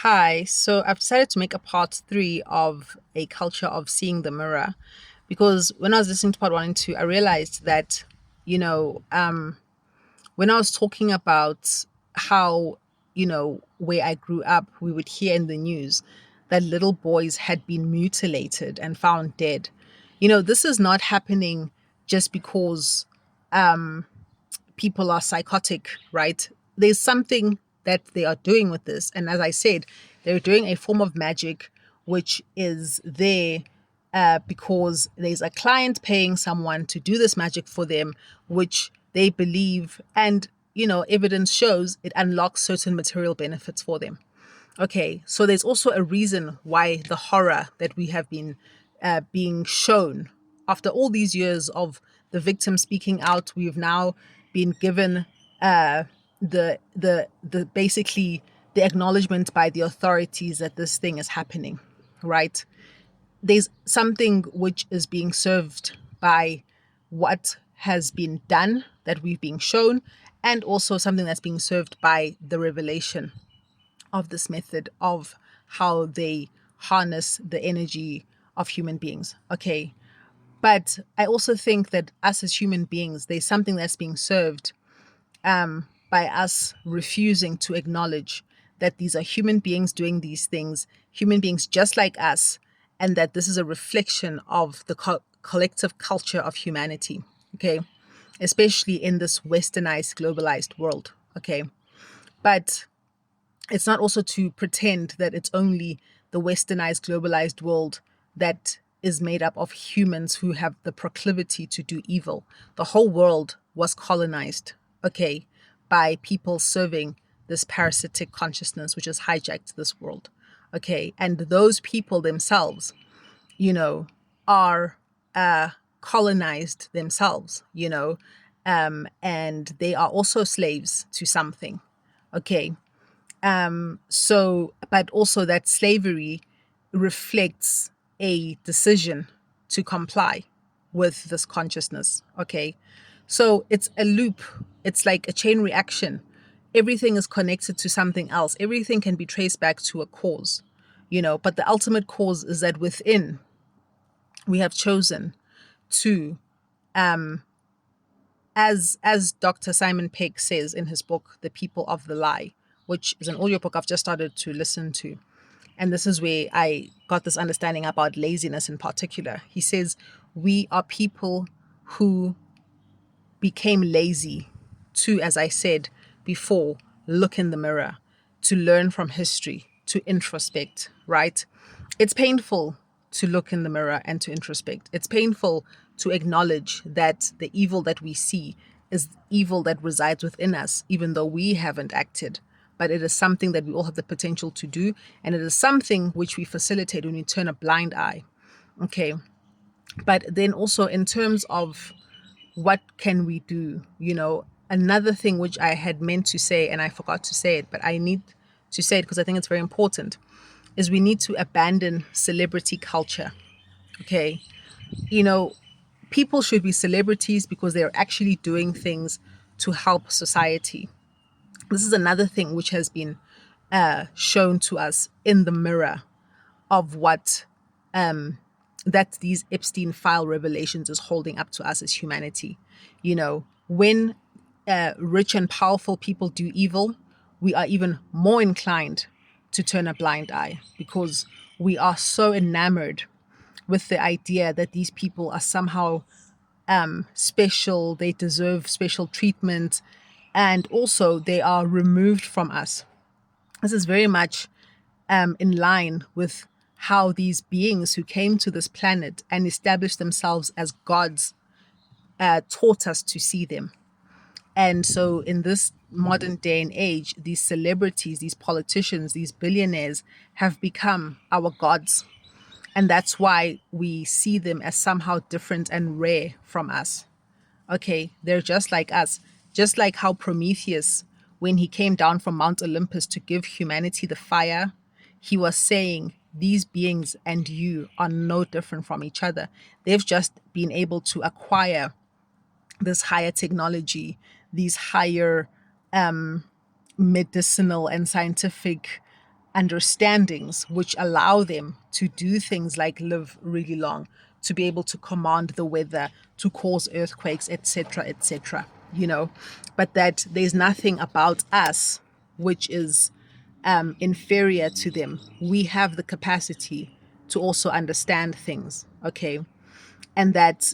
Hi, so I've decided to make a part three of a culture of seeing the mirror because when I was listening to part one and two, I realized that, you know, um, when I was talking about how, where I grew up, we would hear in the news that little boys had been mutilated and found dead. This is not happening just because people are psychotic, right? There's something that they are doing with this. And as I said, they're doing a form of magic which is there because there's a client paying someone to do this magic for them, which they believe and evidence shows it unlocks certain material benefits for them. Okay, so there's also a reason why the horror that we have been being shown after all these years of the victim speaking out. We've now been given the basically the acknowledgement by the authorities that this thing is happening, right? There's something which is being served by what has been done that we've been shown, and also something that's being served by the revelation of this method of how they harness the energy of human beings. Okay. But I also think that us as human beings, there's something that's being served by us refusing to acknowledge that these are human beings doing these things, human beings just like us, and that this is a reflection of the collective culture of humanity. Okay. Especially in this westernized, globalized world. Okay. But it's not also to pretend that it's only the westernized, globalized world that is made up of humans who have the proclivity to do evil. The whole world was colonized, okay, by people serving this parasitic consciousness, which has hijacked this world, okay. And those people themselves, you know, are colonized themselves, and they are also slaves to something, okay. But also that slavery reflects a decision to comply with this consciousness. Okay. So it's a loop, it's like a chain reaction. Everything is connected to something else, everything can be traced back to a cause, but the ultimate cause is that within we have chosen to as Dr. Simon Pegg says in his book, The People of the Lie, which is an audiobook I've just started to listen to. And this is where I got this understanding about laziness in particular. He says, we are people who became lazy to, as I said before, look in the mirror, to learn from history, to introspect, right? It's painful to look in the mirror and to introspect. It's painful to acknowledge that the evil that we see is evil that resides within us, even though we haven't acted. But it is something that we all have the potential to do. And it is something which we facilitate when we turn a blind eye. Okay. But then also in terms of what can we do? Another thing which I had meant to say and I forgot to say it, but I need to say it because I think it's very important, is we need to abandon celebrity culture. Okay. You know, People should be celebrities because they're actually doing things to help society. This is another thing which has been shown to us in the mirror of what that these Epstein file revelations is holding up to us as humanity. When rich and powerful people do evil, we are even more inclined to turn a blind eye because we are so enamored with the idea that these people are somehow special, they deserve special treatment, and also they are removed from us. This is very much in line with how these beings who came to this planet and established themselves as gods taught us to see them. And so, in this modern day and age, these celebrities, these politicians, these billionaires have become our gods. And that's why we see them as somehow different and rare from us. Okay, they're just like us. Just like how Prometheus, when he came down from Mount Olympus to give humanity the fire, he was saying, these beings and you are no different from each other. They've just been able to acquire this higher technology, these higher medicinal and scientific understandings which allow them to do things like live really long, to be able to command the weather, to cause earthquakes, etc., etc. But that there's nothing about us which is inferior to them. We have the capacity to also understand things, okay? And that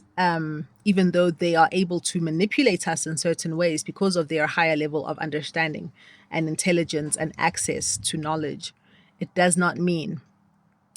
even though they are able to manipulate us in certain ways because of their higher level of understanding and intelligence and access to knowledge, it does not mean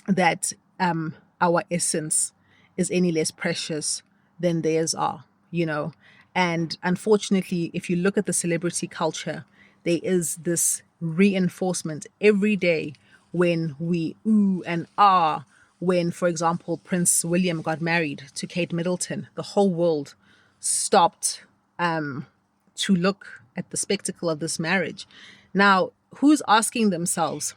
that our essence is any less precious than theirs are, you know. And unfortunately, if you look at the celebrity culture, there is this reinforcement every day when we ooh and ah. When, for example, Prince William got married to Kate Middleton, the whole world stopped to look at the spectacle of this marriage. Now, who's asking themselves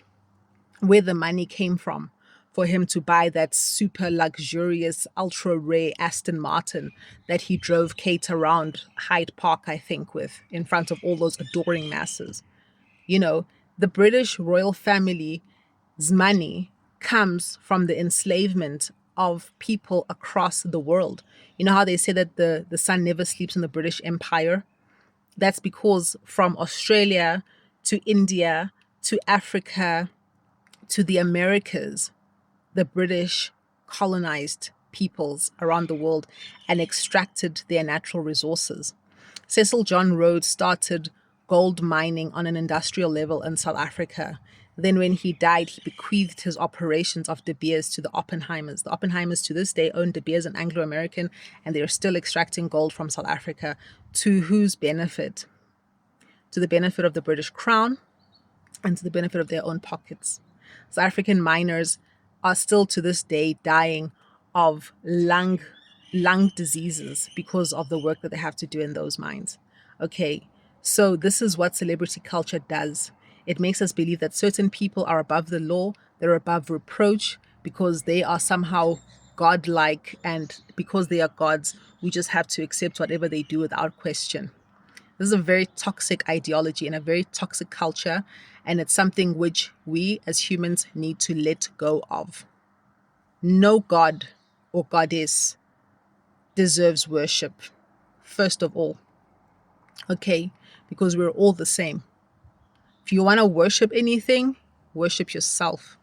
where the money came from for him to buy that super luxurious, ultra rare Aston Martin that he drove Kate around Hyde Park, I think, with in front of all those adoring masses? You know, the British royal family's money comes from the enslavement of people across the world. You know how they say that the sun never sleeps in the British Empire? That's because from Australia to India to Africa to the Americas, the British colonized peoples around the world and extracted their natural resources. Cecil John Rhodes started gold mining on an industrial level in South Africa. Then, when he died, he bequeathed his operations of De Beers to the Oppenheimers. The Oppenheimers to this day own De Beers and Anglo American, and they are still extracting gold from South Africa. To whose benefit? To the benefit of the British Crown and to the benefit of their own pockets. South African miners are still to this day dying of lung diseases because of the work that they have to do in those mines. Okay, so this is what celebrity culture does. It makes us believe that certain people are above the law, they're above reproach because they are somehow godlike, and because they are gods, we just have to accept whatever they do without question. This is a very toxic ideology and a very toxic culture, and it's something which we as humans need to let go of. No god or goddess deserves worship, first of all, okay? Because we're all the same. If you want to worship anything, worship yourself,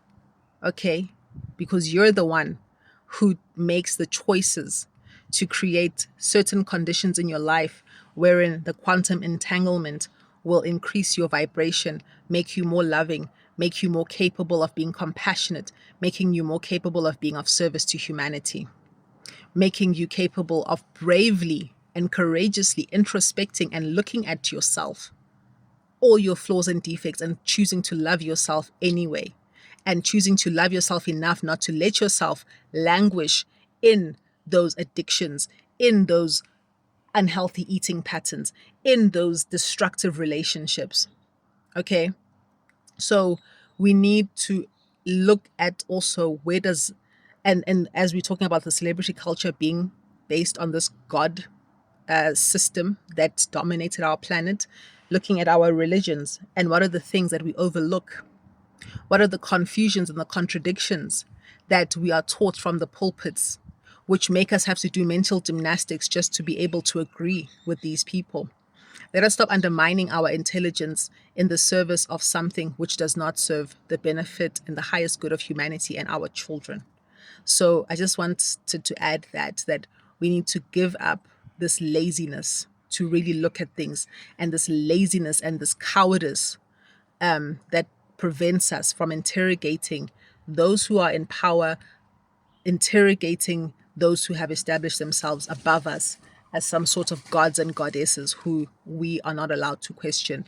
okay? Because you're the one who makes the choices to create certain conditions in your life wherein the quantum entanglement will increase your vibration, make you more loving, make you more capable of being compassionate, making you more capable of being of service to humanity, making you capable of bravely and courageously introspecting and looking at yourself, all your flaws and defects, and choosing to love yourself anyway, and choosing to love yourself enough not to let yourself languish in those addictions, in those unhealthy eating patterns, in those destructive relationships. Okay? So we need to look at also where does, and as we're talking about the celebrity culture being based on this God system that dominated our planet, looking at our religions and what are the things that we overlook, what are the confusions and the contradictions that we are taught from the pulpits, which make us have to do mental gymnastics just to be able to agree with these people. Let us stop undermining our intelligence in the service of something which does not serve the benefit and the highest good of humanity and our children. So I just wanted to add that we need to give up this laziness to really look at things, and this laziness and this cowardice that prevents us from interrogating those who are in power, interrogating those who have established themselves above us as some sort of gods and goddesses who we are not allowed to question